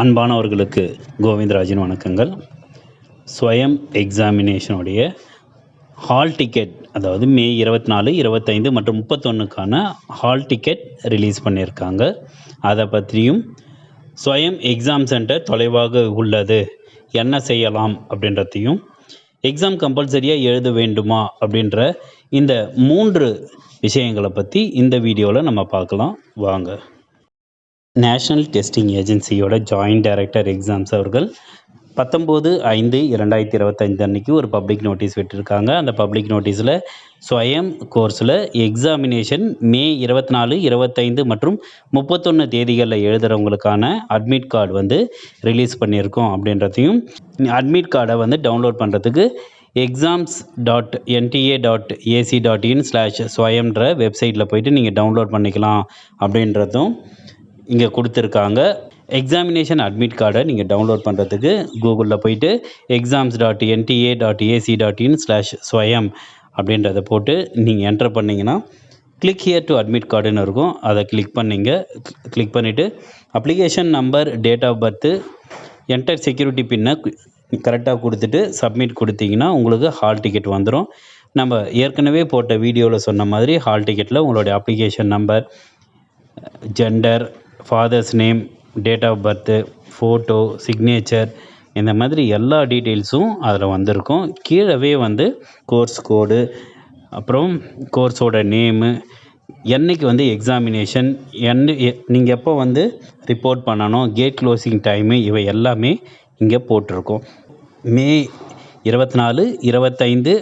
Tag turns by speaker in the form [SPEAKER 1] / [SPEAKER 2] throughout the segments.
[SPEAKER 1] அன்பானவர்களுக்கு கோவிந்தராஜின் வணக்கங்கள். ஸ்வயம் எக்ஸாமினேஷனுடைய hall ticket, அதாவது மே 24, 25 மற்றும் 31க்கான ஹால் டிக்கெட் ரிலீஸ் பண்ணியிருக்காங்க. அதை பற்றியும் ஸ்வயம் எக்ஸாம் சென்டர் தொலைவாக உள்ளது, என்ன செய்யலாம் அப்படின்றதையும், எக்ஸாம் கம்பல்சரியாக எழுத வேண்டுமா அப்படின்ற இந்த 3 விஷயங்களை பற்றி இந்த வீடியோவில் நம்ம பார்க்கலாம். வாங்க. நேஷ்னல் டெஸ்டிங் ஏஜென்சியோட ஜாயிண்ட் டைரக்டர் எக்ஸாம்ஸ் அவர்கள் 19/5/2025 அன்றைக்கி ஒரு பப்ளிக் நோட்டீஸ் விட்டுருக்காங்க. அந்த பப்ளிக் நோட்டீஸில் ஸ்வயம் கோர்ஸில் எக்ஸாமினேஷன் மே 24, 25 மற்றும் 31 தேதிகளில் எழுதுகிறவங்களுக்கான அட்மிட் கார்டு ரிலீஸ் பண்ணியிருக்கோம் அப்படின்றதையும், அட்மிட் கார்டை டவுன்லோட் பண்ணுறதுக்கு exams.nta.ac.in/swayamன்ற வெப்சைட்டில் போய்ட்டு நீங்கள் டவுன்லோட் பண்ணிக்கலாம் அப்படின்றதும் இங்கே கொடுத்துருக்காங்க. எக்ஸாமினேஷன் அட்மிட் கார்டை நீங்கள் டவுன்லோட் பண்ணுறதுக்கு கூகுளில் போய்ட்டு exams.nta.ac.in/swayam அப்படின்றத போட்டு நீங்கள் என்டர் பண்ணிங்கன்னா கிளிக் ஹியர் டு அட்மிட் கார்டுன்னு இருக்கும். அதை கிளிக் பண்ணிவிட்டு application number, date of birth, enter security பின்னை கரெக்டாக கொடுத்துட்டு சப்மிட் கொடுத்தீங்கன்னா உங்களுக்கு ஹால் டிக்கெட் வந்துடும். நம்ம ஏற்கனவே போட்ட வீடியோவில் சொன்ன மாதிரி ஹால் டிக்கெட்டில் உங்களுடைய application number, gender, father's name, date of birth, photo, signature, இந்த மாதிரி எல்லா டீட்டெயில்ஸும் அதில் வந்திருக்கும். கீழவே கோர்ஸ் கோடு, அப்புறம் கோர்ஸோட நேமு, என்றைக்கு எக்ஸாமினேஷன், நீங்கள் எப்போ ரிப்போர்ட் பண்ணணும், கேட் க்ளோசிங் டைமு, இவை எல்லாமே இங்கே போட்டிருக்கோம். மே 24, 25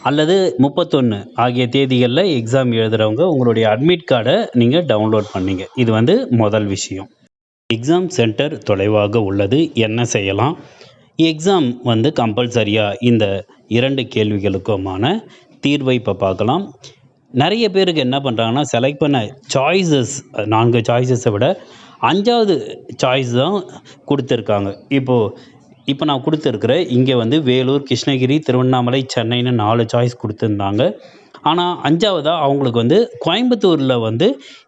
[SPEAKER 1] அல்லது 31 ஆகிய தேதிகளில் எக்ஸாம் எழுதுகிறவங்க உங்களுடைய அட்மிட் கார்டை நீங்கள் டவுன்லோட் பண்ணிங்க. இது முதல் விஷயம். எக்ஸாம் சென்டர் தொலைவாக உள்ளது, என்ன செய்யலாம்? எக்ஸாம் கம்பல்சரியாக இந்த 2 கேள்விகளுக்குமான தீர்வை இப்போ பார்க்கலாம். நிறைய பேருக்கு என்ன பண்ணுறாங்கன்னா, செலக்ட் பண்ண சாய்ஸஸ் 4 சாய்ஸஸை விட 5வது சாய்ஸ் தான் கொடுத்துருக்காங்க. இப்போ நான் கொடுத்துருக்குற இங்கே வேலூர், கிருஷ்ணகிரி, திருவண்ணாமலை, சென்னைன்னு 4 சாய்ஸ் கொடுத்துருந்தாங்க. ஆனால் 5வதாக அவங்களுக்கு கோயம்புத்தூரில்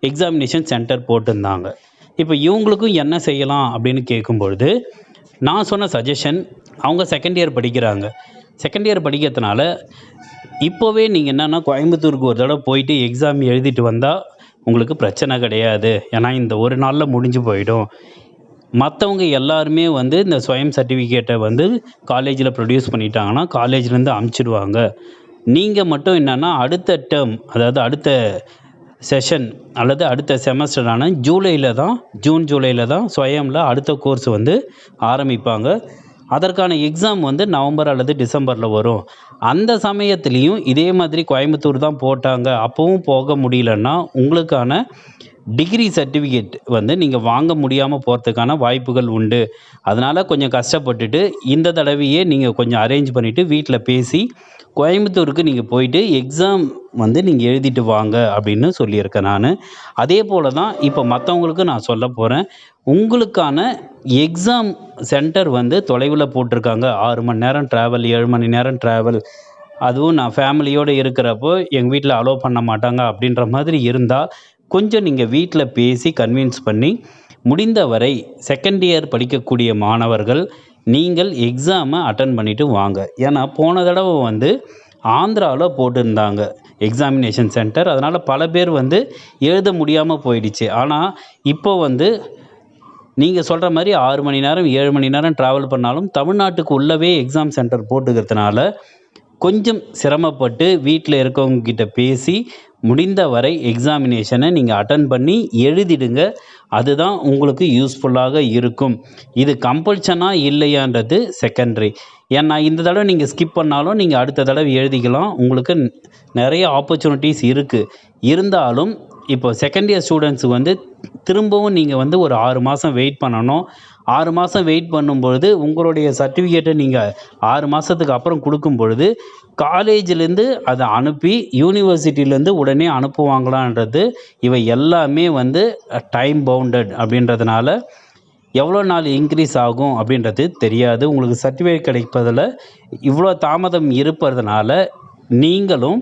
[SPEAKER 1] எக்ஸாமினேஷன் சென்டர் போட்டிருந்தாங்க. இப்போ இவங்களுக்கும் என்ன செய்யலாம் அப்படின்னு கேட்கும்பொழுது, நான் சொன்ன சஜஷன், அவங்க செகண்ட் இயர் படிக்கிறாங்க. செகண்ட் இயர் படிக்கிறதுனால இப்போவே நீங்கள் என்னென்னா கோயம்புத்தூருக்கு ஒரு தடவை போயிட்டு எக்ஸாம் எழுதிட்டு வந்தால் உங்களுக்கு பிரச்சனை கிடையாது. ஏன்னா இந்த ஒரு நாளில் முடிஞ்சு போயிடும். மற்றவங்க எல்லாருமே இந்த ஸ்வயம் சர்டிஃபிகேட்டை காலேஜில் ப்ரொடியூஸ் பண்ணிட்டாங்கன்னா காலேஜ்லேருந்து அமுச்சிடுவாங்க. நீங்கள் மட்டும் என்னென்னா அடுத்த டேர்ம், அதாவது அடுத்த செஷன் அல்லது அடுத்த செமஸ்டரான ஜூன் ஜூலையில் தான் ஸ்வயமில் அடுத்த கோர்ஸ் ஆரம்பிப்பாங்க. அதற்கான எக்ஸாம் நவம்பர் அல்லது டிசம்பரில் வரும். அந்த சமயத்துலேயும் இதே மாதிரி கோயம்புத்தூர் தான் போட்டாங்க, அப்போவும் போக முடியலன்னா உங்களுக்கான டிகிரி சர்டிஃபிகேட் நீங்கள் வாங்க முடியாமல் போகிறதுக்கான வாய்ப்புகள் உண்டு. அதனால் கொஞ்சம் கஷ்டப்பட்டுட்டு இந்த தடவையே நீங்கள் கொஞ்சம் அரேஞ்ச் பண்ணிவிட்டு வீட்டில் பேசி கோயம்புத்தூருக்கு நீங்கள் போயிட்டு எக்ஸாம் நீங்கள் எழுதிட்டு வாங்க அப்படின்னு சொல்லியிருக்கேன் நான். அதே போல் தான் இப்போ மற்றவங்களுக்கு நான் சொல்ல போகிறேன். உங்களுக்கான எக்ஸாம் சென்டர் தொலைவில் போட்டிருக்காங்க. 6 மணி நேரம் ட்ராவல், 7 மணி நேரம் ட்ராவல், அதுவும் நான் ஃபேமிலியோடு இருக்கிறப்போ எங்கள் வீட்டில் அலோவ் பண்ண மாட்டாங்க அப்படின்ற மாதிரி இருந்தால் கொஞ்சம் நீங்கள் வீட்டில் பேசி கன்வின்ஸ் பண்ணி, முடிந்தவரை செகண்ட் இயர் படிக்கக்கூடிய மாணவர்கள் நீங்கள் எக்ஸாமை அட்டன் பண்ணிவிட்டு வாங்க. ஏன்னா போன தடவை ஆந்திராவில் போட்டிருந்தாங்க எக்ஸாமினேஷன் சென்டர். அதனால் பல பேர் எழுத முடியாமல் போயிடுச்சு. ஆனால் இப்போ நீங்கள் சொல்கிற மாதிரி 6 மணி நேரம் 7 மணி நேரம் ட்ராவல் பண்ணாலும் தமிழ்நாட்டுக்கு உள்ளவே எக்ஸாம் சென்டர் போட்டுக்கிறதுனால கொஞ்சம் சிரமப்பட்டு வீட்டில் இருக்கவங்கக்கிட்ட பேசி முடிந்த வரை எக்ஸாமினேஷனை நீங்கள் அட்டன் பண்ணி எழுதிடுங்க. அதுதான் உங்களுக்கு யூஸ்ஃபுல்லாக இருக்கும். இது கம்பல்ஷனாக இல்லையான்றது செகண்டரி. ஏன்னா இந்த தடவை நீங்கள் ஸ்கிப் பண்ணாலும் நீங்கள் அடுத்த தடவை எழுதிக்கலாம். உங்களுக்கு நிறைய ஆப்பர்ச்சுனிட்டிஸ் இருக்குது. இருந்தாலும் இப்போ செகண்ட் இயர் ஸ்டூடெண்ட்ஸுக்கு திரும்பவும் நீங்கள் ஒரு 6 மாதம் வெயிட் பண்ணணும். 6 மாதம் வெயிட் பண்ணும்பொழுது உங்களுடைய சர்டிஃபிகேட்டை நீங்கள் 6 மாதத்துக்கு அப்புறம் கொடுக்கும் பொழுது காலேஜிலேருந்து அதை அனுப்பி யூனிவர்சிட்டியிலேருந்து உடனே அனுப்புவாங்களான்றது, இவை எல்லாமே டைம் பவுண்டட் அப்படின்றதுனால எவ்வளோ நாள் இன்க்ரீஸ் ஆகும் அப்படின்றது தெரியாது. உங்களுக்கு சர்டிஃபிகேட் கிடைப்பதில் இவ்வளோ தாமதம் இருப்பதனால நீங்களும்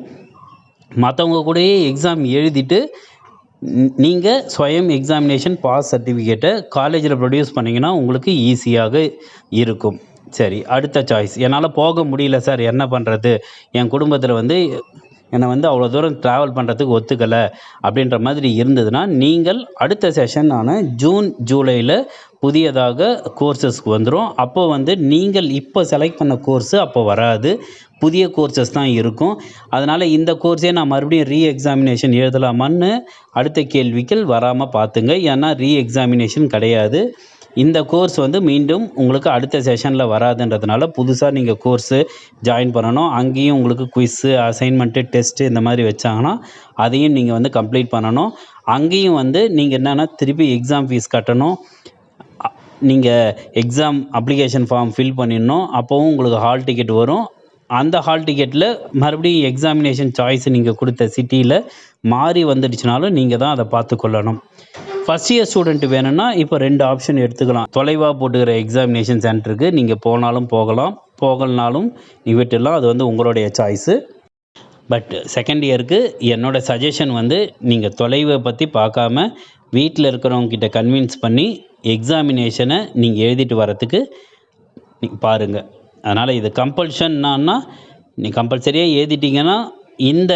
[SPEAKER 1] மற்றவங்க கூடயே எக்ஸாம் எழுதிட்டு நீங்கள் ஸ்வயம் எக்ஸாமினேஷன் பாஸ் சர்டிஃபிகேட்டை காலேஜில் ப்ரொடியூஸ் பண்ணிங்கன்னா உங்களுக்கு ஈஸியாக இருக்கும். சரி, அடுத்த சாய்ஸ். என்னால் போக முடியல சார், என்ன பண்ணுறது? என் குடும்பத்தில் வந்து என்னை வந்து அவ்வளோ தூரம் ட்ராவல் பண்ணுறதுக்கு ஒத்துக்கலை அப்படின்ற மாதிரி இருந்ததுன்னா, நீங்கள் அடுத்த செஷனான ஜூன் ஜூலையில் புதியதாக கோர்சஸ்க்கு வந்துடும். அப்போ வந்து நீங்கள் இப்போ செலக்ட் பண்ண கோர்ஸு அப்போ வராது, புதிய கோர்சஸ் தான் இருக்கும். அதனால் இந்த கோர்ஸே நான் மறுபடியும் எக்ஸாமினேஷன் எழுதலாமான்னு அடுத்த கேள்விகள் வராமல் பார்த்துங்க. ஏன்னா எக்ஸாமினேஷன் கிடையாது. இந்த கோர்ஸ் வந்து மீண்டும் உங்களுக்கு அடுத்த செஷனில் வராதுன்றதுனால புதுசாக நீங்கள் கோர்ஸு ஜாயின் பண்ணணும். அங்கேயும் உங்களுக்கு குவிஸ்ஸு, அசைன்மெண்ட்டு, டெஸ்ட்டு இந்த மாதிரி வச்சாங்கன்னா அதையும் நீங்கள் வந்து கம்ப்ளீட் பண்ணணும். அங்கேயும் வந்து நீங்கள் என்னென்னா திருப்பி எக்ஸாம் ஃபீஸ் கட்டணும். நீங்கள் எக்ஸாம் அப்ளிகேஷன் ஃபார்ம் ஃபில் பண்ணிடணும். அப்போவும் உங்களுக்கு ஹால் டிக்கெட் வரும். அந்த ஹால் டிக்கெட்டில் மறுபடியும் எக்ஸாமினேஷன் சாய்ஸ் நீங்கள் கொடுத்த சிட்டியில் மாறி வந்துடுச்சுனாலும் நீங்கள் தான் அதை பார்த்து கொள்ளணும். ஃபஸ்ட் இயர் ஸ்டூடெண்ட் வேணும்னா இப்போ 2 ஆப்ஷன் எடுத்துக்கலாம். தொலைவாக போட்டுக்கிற எக்ஸாமினேஷன் சென்டருக்கு நீங்கள் போனாலும் போகலாம், போகலனாலும் விட்டுடலாம். அது வந்து உங்களுடைய சாய்ஸு. பட் செகண்ட் இயருக்கு என்னோடய சஜஷன் வந்து நீங்கள் தொலைவை பற்றி பார்க்காம வீட்டில் இருக்கிறவங்ககிட்ட கன்வின்ஸ் பண்ணி எக்ஸாமினேஷனை நீங்கள் எழுதிட்டு வரத்துக்கு பாருங்கள். அதனால் இது கம்பல்ஷன்னான்னா நீங்கள் கம்பல்சரியாக எழுதிட்டிங்கன்னா இந்த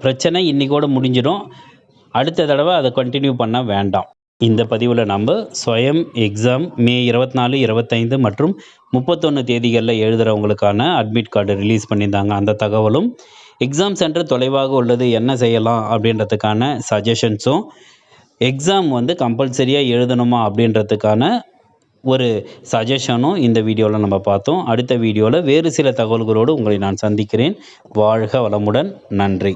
[SPEAKER 1] பிரச்சனை இன்றைக்கோடு முடிஞ்சிடும். அடுத்த தடவை அதை கண்டினியூ பண்ண வேண்டாம். இந்த பதிவில் நம்ம ஸ்வயம் எக்ஸாம் மே 24, 25 மற்றும் 31 தேதிகளில் எழுதுகிறவங்களுக்கான அட்மிட் கார்டு ரிலீஸ் பண்ணியிருந்தாங்க. அந்த தகவலும், எக்ஸாம் சென்டர் தொலைவாக உள்ளது என்ன செய்யலாம் அப்படின்றதுக்கான சஜஷன்ஸும், எக்ஸாம் வந்து கம்பல்சரியாக எழுதணுமா அப்படின்றதுக்கான ஒரு சஜஷனும் இந்த வீடியோவில் நம்ம பார்த்தோம். அடுத்த வீடியோவில் வேறு சில தகவல்களோடு உங்களை நான் சந்திக்கிறேன். வாழ்க வளமுடன். நன்றி.